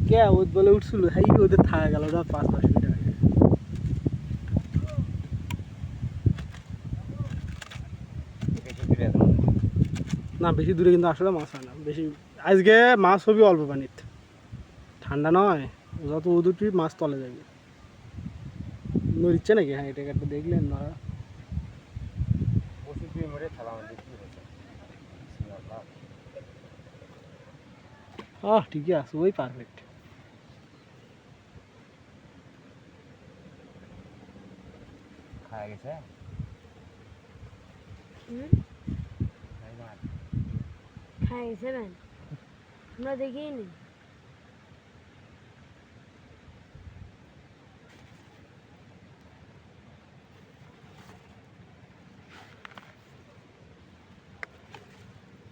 কে ওদ বলে উঠছিল, হাই ওদের থাকা গেল না 5-10 মিনিট আগে। না বেশি দূরে কিন্তু আসলে মাছ হয় না বেশি। আজকে মাছ হবে অল্প পানিতে, ঠান্ডা নয়, যত উদুটি মাছ তলে যাবে। নড়িচ্ছে নাকি? হ্যাঁ, এটা একটা দেখলেন না? ঠিকই আছে, ওই পারফেক্ট। খাওয়া গেছে খাই গেছে আমরা দেখিনি।